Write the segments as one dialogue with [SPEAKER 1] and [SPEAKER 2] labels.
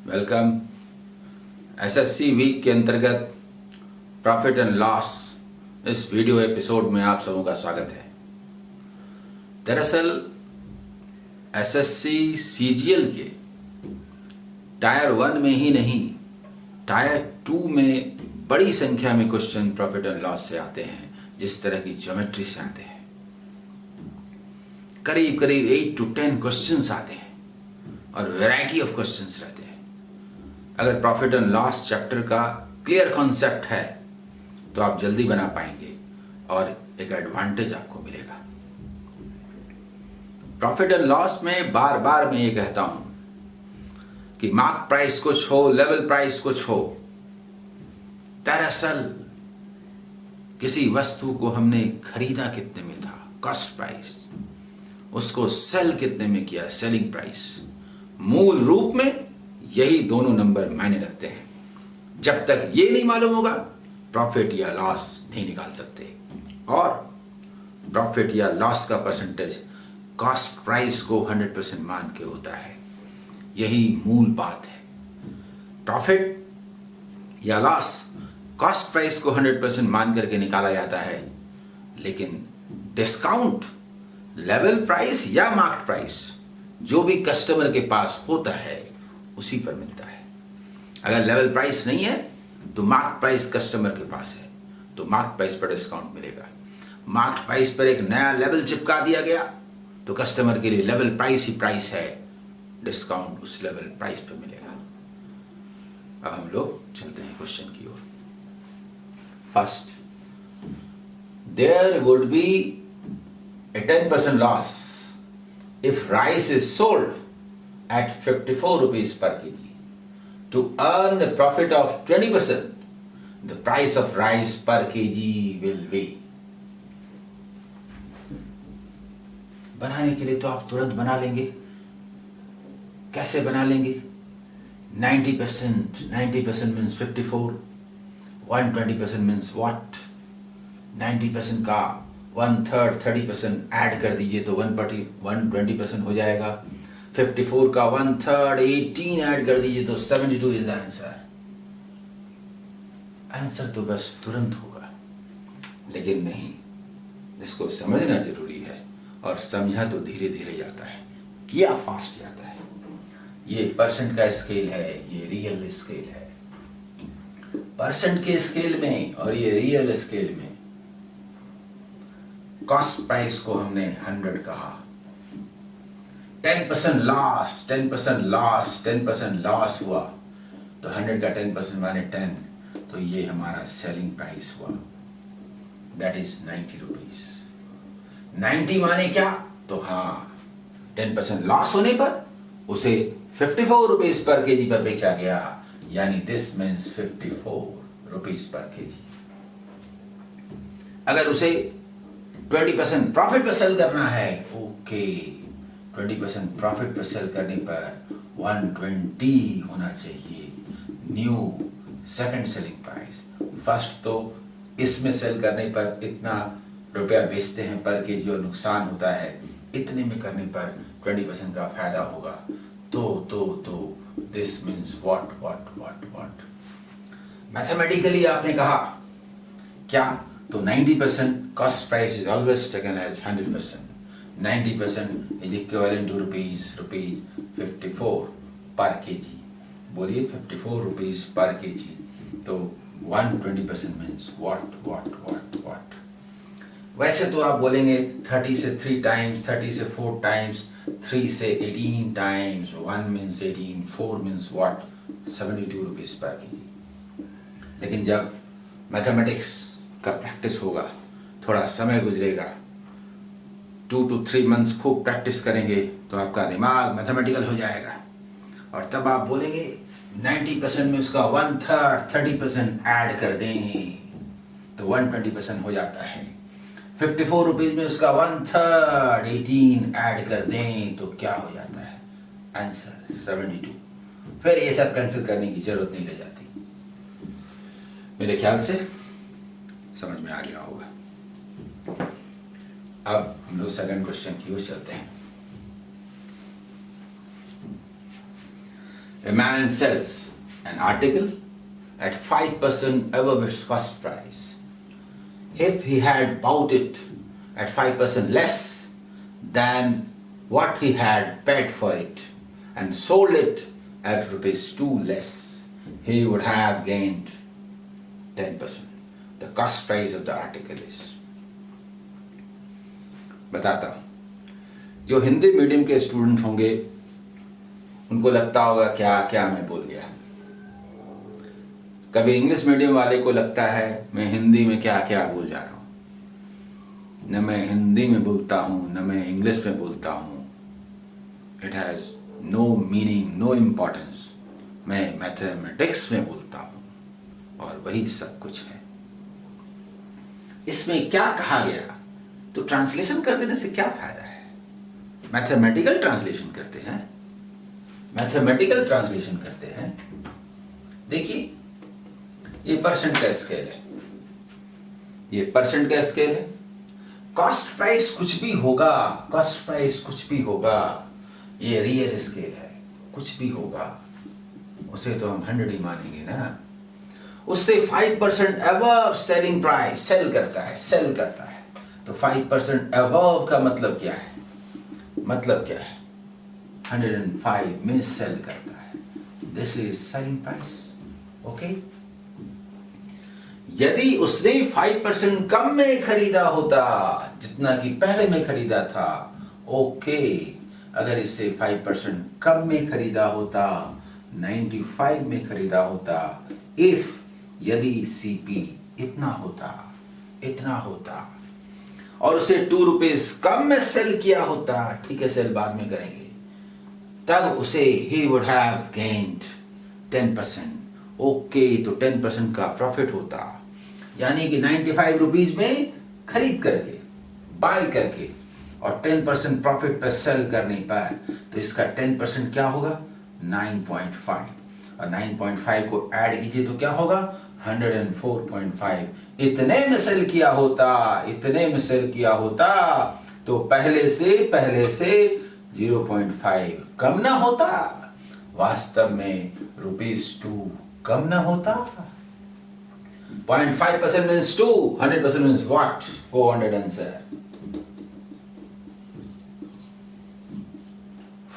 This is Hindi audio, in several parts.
[SPEAKER 1] वेलकम। एसएससी वीक के अंतर्गत प्रॉफिट एंड लॉस इस वीडियो एपिसोड में आप सबों का स्वागत है। दरअसल एसएससी सीजीएल के टायर 1 में ही नहीं, टायर 2 में बड़ी संख्या में क्वेश्चन प्रॉफिट एंड लॉस से आते हैं। जिस तरह की ज्योमेट्री से आते हैं, करीब करीब 8 to 10 क्वेश्चंस आते हैं और वैरायटी ऑफ क्वेश्चंस रहते हैं। अगर प्रॉफिट एंड लॉस चैप्टर का क्लियर कॉन्सेप्ट है तो आप जल्दी बना पाएंगे और एक एडवांटेज आपको मिलेगा। प्रॉफिट एंड लॉस में बार बार मैं ये कहता हूं कि मार्क प्राइस कुछ हो, लेवल प्राइस कुछ हो। दरअसल किसी वस्तु को हमने खरीदा कितने में था, कॉस्ट प्राइस, उसको सेल कितने में किया, सेलिंग प्राइस। मूल रूप में यही दोनों नंबर मायने रखते हैं। जब तक ये नहीं मालूम होगा प्रॉफिट या लॉस नहीं निकाल सकते। और प्रॉफिट या लॉस का परसेंटेज कॉस्ट प्राइस को 100% मान के होता है। यही मूल बात है। प्रॉफिट या लॉस कॉस्ट प्राइस को 100% मान करके निकाला जाता है, लेकिन डिस्काउंट लेवल प्राइस या मार्क प्राइस जो भी कस्टमर के पास होता है उसी पर मिलता है। अगर लेवल प्राइस नहीं है तो मार्क प्राइस कस्टमर के पास है तो मार्क प्राइस पर डिस्काउंट मिलेगा। मार्क प्राइस पर एक नया लेवल चिपका दिया गया तो कस्टमर के लिए लेवल प्राइस ही प्राइस है, डिस्काउंट उस लेवल प्राइस पर मिलेगा। अब हम लोग चलते हैं क्वेश्चन की ओर। First, there would be a 10% loss if rice is sold at 54 rupees per kg. To earn a profit of 20%, the price of rice per kg will be. बनाने के लिए तो आप तुरंत बना लेंगे। कैसे बना लेंगे? 90% means 54, 120% means what? 90% का 1/3 30% ऐड कर दीजिए तो 120% हो जाएगा। 54 का 1/3 18 ऐड कर दीजिए तो 72 इज द आंसर। आंसर तो बस तुरंत होगा, लेकिन नहीं, इसको समझना जरूरी है और समझा तो धीरे धीरे जाता है, किया फास्ट जाता है। ये परसेंट का स्केल है, ये रियल स्केल है। परसेंट के स्केल में और ये रियल स्केल में कॉस्ट प्राइस को हमने 100 कहा। 10% लॉस हुआ तो 100 का 10% माने 10, तो ये हमारा सेलिंग प्राइस हुआ, दैट इज 90 रुपीज। 90 माने क्या? तो हाँ, 10% लॉस होने पर उसे 54 रुपीज पर केजी पर बेचा गया, यानी this means 54 rupees per KG. अगर उसे 20% प्रॉफिट पर सेल करना है, ओके, 20% प्रॉफिट पर सेल करने पर 120 होना चाहिए new second selling price. First तो इसमें सेल करने पर इतना रुपया बेचते हैं पर केजी और नुकसान होता है, इतने में करने पर 20% का फायदा होगा। तो दिस मीन्स व्हाट मैथमेटिकली आपने कहा क्या? तो 90% cost price is always taken as 100%. 90% is equivalent to rupees 54 per kg. बोलिए 54 rupees per kg. तो 120% means what? वैसे तो आप बोलेंगे 30 से 3 times, 30 से 4 times, 3 से 18 times, 1 means 18, 4 means what? 72 rupees per kg. लेकिन जब मैथमेटिक्स का प्रैक्टिस होगा, थोड़ा समय गुजरेगा, 2 to 3 months खूब प्रैक्टिस करेंगे तो आपका दिमाग मैथमेटिकल हो जाएगा और तब आप बोलेंगे 90% में उसका 1/3 30% ऐड कर दें तो 120% हो जाता है। 54 रुपीज में उसका 1/3 18 ऐड कर दें तो क्या हो जाता है? आंसर 72। फिर ये सब कैंसिल करने की जरूरत नहीं रह जाती। मेरे ख्याल से समझ में आ गया होगा। अब हम लोग सेकंड क्वेश्चन की ओर चलते हैं। A man sells an article at 5% above its cost price. If he had bought it at 5% less than what he had paid for it and sold it at rupees 2 less, he would have gained 10%. The cost price of the article is. बताता हूँ, जो हिंदी मीडियम के स्टूडेंट होंगे उनको लगता होगा क्या क्या मैं बोल गया। कभी इंग्लिश मीडियम वाले को लगता है मैं हिंदी में क्या क्या बोल जा रहा हूँ। न मैं हिंदी में बोलता हूँ न मैं इंग्लिश में बोलता हूँ। It has no meaning, no importance. मैं मैथमेटिक्स में बोलता हूँ और वही सब कुछ है। इसमें क्या कहा गया तो ट्रांसलेशन कर देने से क्या फायदा है। मैथमेटिकल ट्रांसलेशन करते हैं, मैथमेटिकल ट्रांसलेशन करते हैं। देखिए ये परसेंट का स्केल है, ये परसेंट का स्केल है। कॉस्ट प्राइस कुछ भी होगा, कॉस्ट प्राइस कुछ भी होगा, ये रियल स्केल है। कुछ भी होगा उसे तो हम 100 ही मानेंगे ना। उससे 5% अबव सेलिंग प्राइस सेल करता है, सेल करता है। तो 5% अबव का मतलब क्या है? मतलब क्या है? 105 में सेल करता है। This is selling price. Okay, यदि उसने 5% कम में खरीदा होता जितना कि पहले में खरीदा था, ओके, अगर इससे 5% कम में खरीदा होता, 95 में खरीदा होता, इफ यदि सीपी इतना होता, इतना होता और उसे 2 रुपीज कम में सेल किया होता, ठीक है सेल बाद में करेंगे, तब उसे he would have gained 10%। Okay, तो 10% का प्रॉफिट होता, यानी कि 95 रुपीज में खरीद करके, बाय करके और 10% प्रॉफिट पर सेल करने पर, तो इसका 10% क्या होगा? 9.5 और 9.5 को ऐड कीजिए तो क्या होगा? 104.5। इतने में सेल किया होता, इतने में सेल किया होता तो पहले से 0.5 कम ना होता, वास्तव में ₹2 कम ना होता। 0.5% means 2, 100% means what? 400 answer.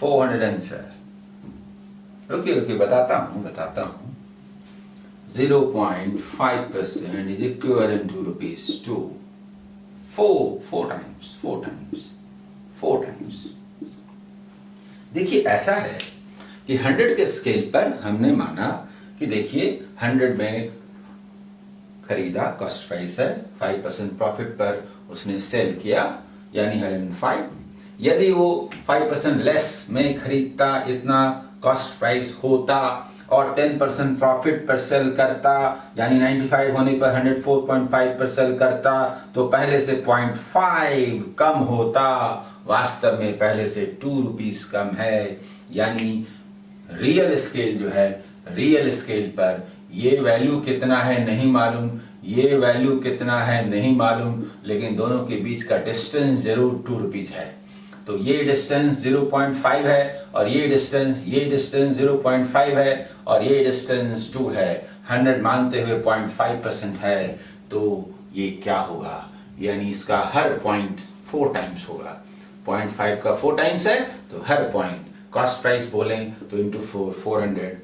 [SPEAKER 1] 400 answer. Okay, बताता हूं। 0.5% is equivalent to ₹2. 4 times. देखिए ऐसा है कि 100 के स्केल पर हमने माना कि देखिए 100 में खरीदा, कॉस्ट प्राइस है, 5% प्रॉफिट पर उसने सेल किया, यानी 105। यदि वो 5% लेस में खरीदता, इतना कॉस्ट प्राइस होता और 10% प्रॉफिट पर सेल करता, यानी 95 होने पर 104.5 पर सेल करता, तो पहले से 0.5 कम होता, वास्तव में पहले से 2 रुपीस कम है। यानी रियल स्केल जो है, रियल स्केल पर ये वैल्यू कितना है नहीं मालूम, ये वैल्यू कितना है नहीं मालूम, लेकिन दोनों के बीच का डिस्टेंस जरूर 2 रुपीज है। तो ये डिस्टेंस 0.5 है और ये डिस्टेंस 0.5 है और ये डिस्टेंस 2 है। 100 मानते हुए 0.5% है, तो ये क्या होगा? यानी इसका हर पॉइंट 4 टाइम्स होगा। 0.5 का 4 टाइम्स है, तो हर पॉइंट, कॉस्ट प्राइस बोलें तो इंटू 400,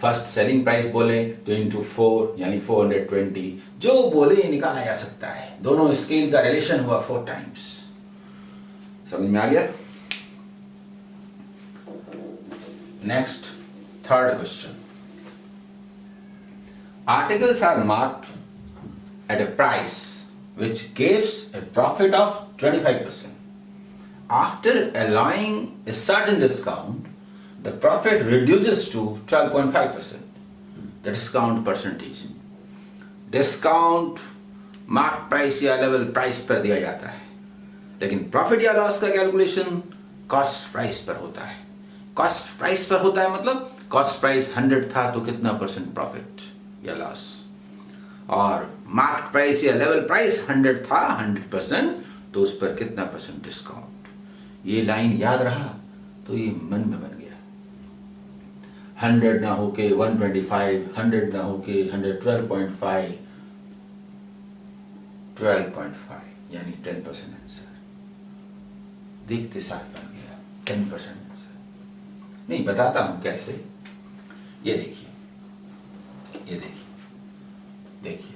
[SPEAKER 1] फर्स्ट सेलिंग प्राइस बोले तो इंटू 4 यानी 420, जो बोले निकाला जा सकता है। दोनों स्केल का रिलेशन हुआ 4 टाइम्स। समझ में आ गया? Next, third question. Articles are marked at a price which gives a profit of 25%. After allowing a certain discount, the profit reduces to 12.5%. The discount percentage. Discount mark price या लेवल प्राइस पर दिया जाता है, लेकिन प्रॉफिट या लॉस का कैलकुलेशन कॉस्ट प्राइस पर होता है। कॉस्ट प्राइस पर होता है मतलब कॉस्ट प्राइस 100 था तो कितना परसेंट प्रॉफिट या लॉस, और मार्क प्राइस या लेवल प्राइस 100 था 100%, तो उस पर कितना परसेंट डिस्काउंट। ये लाइन याद रहा तो ये मन में बन गया। 100 ना होके 125, 100 ना होके 112.5, 12.5 यानी 10% आंसर। देखते साथ बन गया 10% आंसर। नहीं, बताता हूं कैसे। ये देखिए, देखिए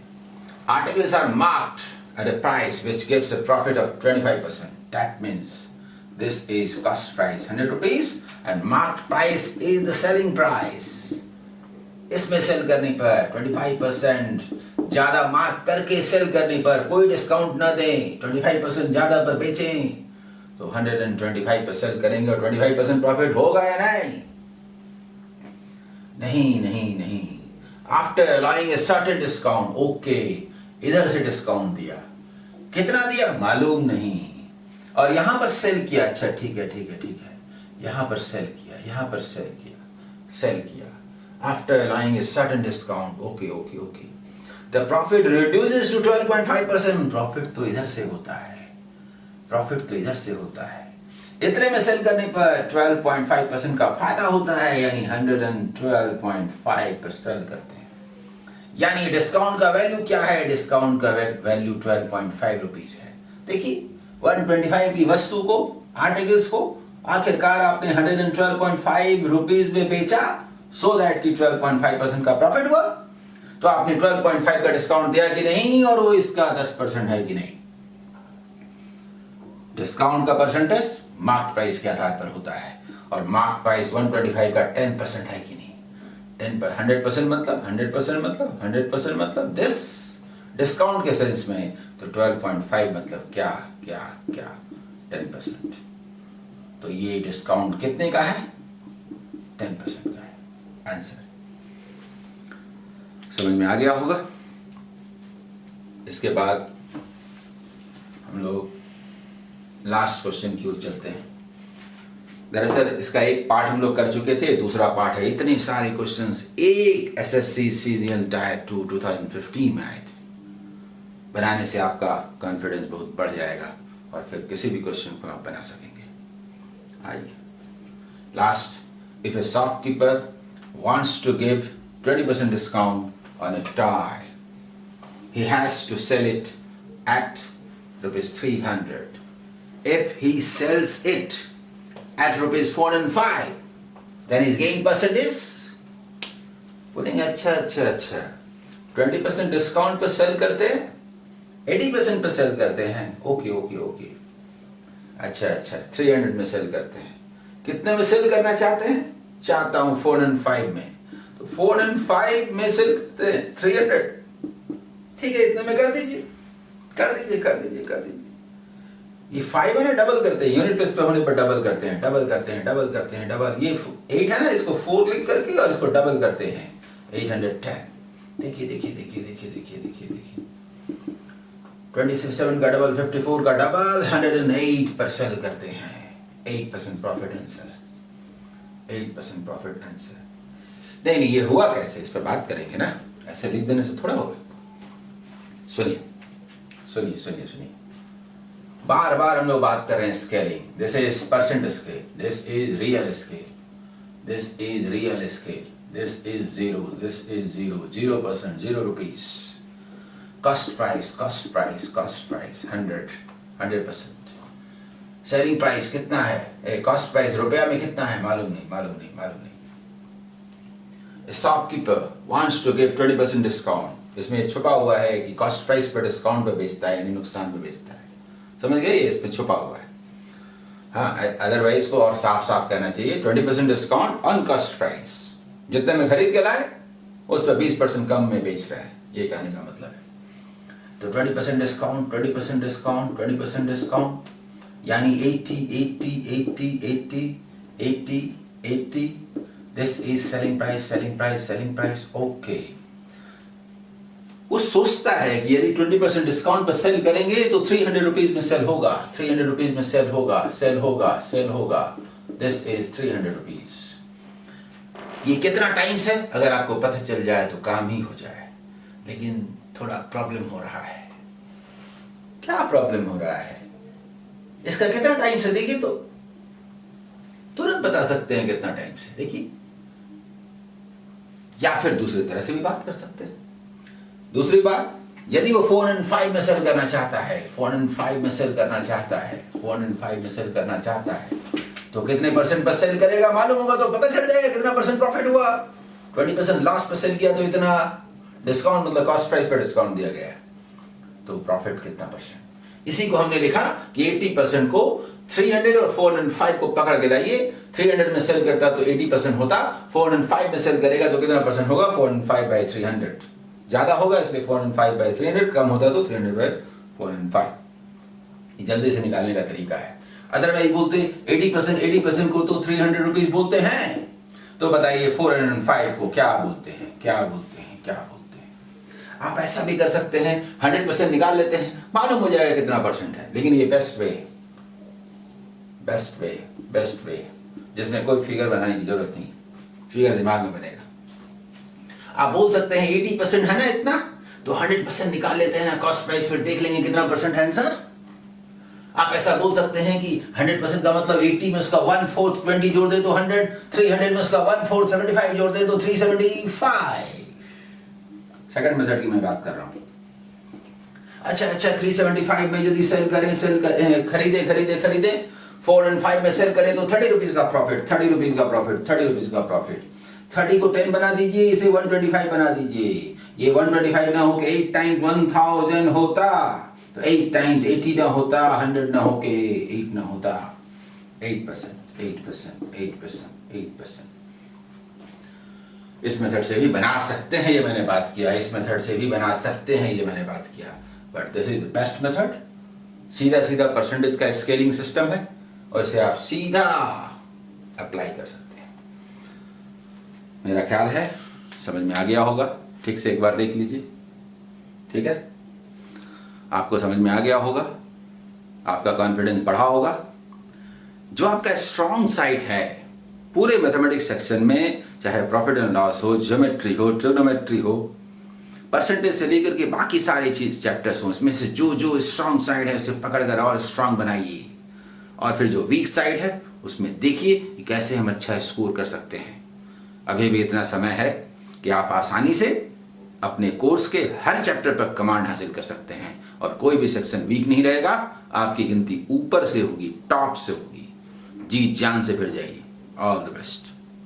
[SPEAKER 1] articles are marked at a price which gives a profit of 25%. That means this is cost price 100 rupees and marked price is the selling price. इसमें सेल करने पर 25% ज्यादा मार्क करके सेल करने पर कोई डिस्काउंट ना दें, 25% ज्यादा पर बेचें, तो 125 पर सेल करेंगे और 25% प्रॉफिट होगा या नहीं? नहीं। After allowing a certain discount, okay, इधर से डिस्काउंट दिया, कितना दिया मालूम नहीं, और यहां पर सेल किया, अच्छा ठीक है, यहां पर सेल किया, after allowing a certain discount, okay, the profit reduces to 12.5%। Profit तो इधर से होता है, इतने में सेल करने पर 12.5% का फायदा होता है, यानी 112.5 पर सेल करते हैं। यानी डिस्काउंट का वैल्यू क्या है? डिस्काउंट का वैल्यू 12.5 रुपीज है। देखिए 125 की वस्तु को, आर्टिकल्स को आखिरकार आपने 112.5 रुपीज में बेचा, सो दैट की 12.5% का प्रॉफिट हुआ। तो आपने 12.5 का डिस्काउंट दिया कि नहीं, और वो इसका 10% है कि नहीं। डिस्काउंट का परसेंटेज मार्क प्राइस के आधार पर होता है, और मार्क प्राइस 125 का 10% है कि नहीं। 100% मतलब दिस डिस्काउंट के सेंस में, तो 12.5 मतलब क्या 10%। तो ये डिस्काउंट कितने का है? 10% का है आंसर। समझ में आ गया होगा। इसके बाद हम लोग लास्ट क्वेश्चन की ओर चलते हैं। दरअसल इसका एक पार्ट हम लोग कर चुके थे, दूसरा पार्ट है। इतने सारे क्वेश्चंस एक एसएससी सीजीएल टाइप 2 2015 में आए थे। बनाने से आपका कॉन्फिडेंस बहुत बढ़ जाएगा और फिर किसी भी क्वेश्चन को आप बना सकेंगे। आइए last, if A shopkeeper wants to give 20% discount on a tie, he has to sell it at rupees 300. If he sells it at rupees 405, then his gain percent is, बोलेंगे अच्छा 20% डिस्काउंट पर सेल करते हैं, 80% पर सेल करते हैं, ओके, अच्छा 300 में सेल करते हैं। कितने में सेल करना चाहते हैं? चाहता हूं 405 में, तो 405 में सेल करते हैं 300, ठीक है, इतने में कर दीजिए। ये 5 है ना, डबल करते हैं, यूनिट पे होने पर डबल करते हैं। ये 8 है ना, इसको 4 लिख करके और इसको डबल करते हैं, 810। देखिए 27 का डबल, 54 का डबल, 108 पर सेल करते हैं। 8% प्रॉफिट आंसर। नहीं, ये हुआ कैसे, इस पर बात करेंगे ना, ऐसे लिख देने से थोड़ा होगा। सुनिए, बार बार हम लोग बात कर रहे हैं scaling. This is percent scale, this is real scale, this is zero, 0%, 0 rupees. Cost price 100%। Selling price कितना है? कॉस्ट प्राइस रुपया में कितना है? मालूम नहीं। Shopkeeper wants to give 20% discount. इसमें छुपा हुआ है कि कॉस्ट प्राइस पर डिस्काउंट पे बेचता है, यानी नुकसान पे बेचता है। समझ गए? इसमें छुपा हुआ है। हाँ, अदरवाइज को और साफ कहना चाहिए 20% डिस्काउंट ऑन कॉस्ट प्राइस। जितने में खरीद के लाए उस पर 20% कम में बेच रहा है, ये कहने का मतलब है। तो 20% डिस्काउंट यानी 80। This is selling price. Okay, वो सोचता है कि यदि 20% डिस्काउंट पर सेल करेंगे तो 300 रुपीज में सेल होगा। This is 300 rupees. ये कितना टाइम से, अगर आपको पता चल जाए तो काम ही हो जाए। लेकिन थोड़ा प्रॉब्लम हो रहा है। क्या प्रॉब्लम हो रहा है? इसका कितना टाइम से, देखिए तो तुरंत बता सकते हैं कितना टाइम से। देखिए या फिर दूसरी तरह से भी बात कर सकते हैं। दूसरी बात, यदि वो 4 and 5 में सेल करना चाहता है, 4 and 5 में सेल करना चाहता है, 4 and 5 में सेल करना चाहता है, तो कितने परसेंट पर सेल करेगा मालूम होगा तो पता चल जाएगा कितना परसेंट प्रॉफिट हुआ। 20% लास्ट पर सेल किया तो इतना डिस्काउंट, मतलब कॉस्ट प्राइस पर डिस्काउंट दिया गया, तो प्रॉफिट कितना परसेंट। इसी को हमने लिखा कि 80% को 300 और 4 and 5 को पकड़ के लाइए। 300 में सेल करता तो 80% होता, 4 and 5 में सेल करेगा तो कितना परसेंट होगा, 4 and 5 by 300 ज्यादा होगा, इसलिए 4 and 5 by 300, कम होता तो 300 by 4 and 5। ये जल्दी से निकालने का तरीका है। अदरवाइज बोलते 80% को तो 300 रुपीज बोलते हैं, तो बताइए 4 and 5 को क्या बोलते हैं, क्या बोलते हैं, क्या बोलते हैं। आप ऐसा भी कर सकते हैं, 100% निकाल लेते हैं, मालूम हो जाएगा कितना परसेंट है। लेकिन ये बेस्ट वे जिसमें कोई फिगर बनाने की जरूरत नहीं, फिगर दिमाग में बनेगा। आप बोल सकते हैं 80% है ना इतना, तो 100% निकाल लेते हैं ना कॉस्ट प्राइस, फिर देख लेंगे कितना परसेंट है आंसर। आप ऐसा बोल सकते हैं कि 100% का मतलब 80 में उसका 1/4 20 जोड़ दे तो 100, 300 में उसका 1/4 75 जोड़ दे तो 375। सेकंड मेथड की मैं बात कर रहा हूं। अच्छा 375 में यदि सेल करें, खरीदे 4 and 5 में सेल करें तो 30 रुपीज का प्रॉफिट, 30 रुपीज का प्रॉफिट, 30 रुपीज का प्रॉफिट। 30 को 10 बना दीजिए, इसे 125 बना दीजिए। ये 125 ना हो के 8 टाइम्स 1000 होता, तो 8 टाइम्स 80 ना होता, 100 ना हो के 8 ना होता। 8%। इस मेथड से भी बना सकते हैं, ये मैंने बात किया। इस मेथड से भी बना सकते हैं, ये मैंने बात किया। But this is the best method. सीधा परसेंटेज का स्केलिंग सिस्टम है और इसे आप सीधा अप्लाई कर सकते हैं। मेरा ख्याल है समझ में आ गया होगा। ठीक से एक बार देख लीजिए, ठीक है, आपको समझ में आ गया होगा, आपका कॉन्फिडेंस बढ़ा होगा। जो आपका स्ट्रॉन्ग साइड है पूरे मैथमेटिक्स सेक्शन में, चाहे प्रॉफिट एंड लॉस हो, ज्योमेट्री हो, ट्रिग्नोमेट्री हो, परसेंटेज से लेकर के बाकी सारे चीज चैप्टर्स हो, इसमें से जो स्ट्रॉन्ग साइड है उसे पकड़कर और स्ट्रॉन्ग बनाइए, और फिर जो वीक साइड है उसमें देखिए कि कैसे हम अच्छा स्कोर कर सकते हैं। अभी भी इतना समय है कि आप आसानी से अपने कोर्स के हर चैप्टर पर कमांड हासिल कर सकते हैं और कोई भी सेक्शन वीक नहीं रहेगा। आपकी गिनती ऊपर से होगी, टॉप से होगी। जी जान से फिर जाइए। All the best.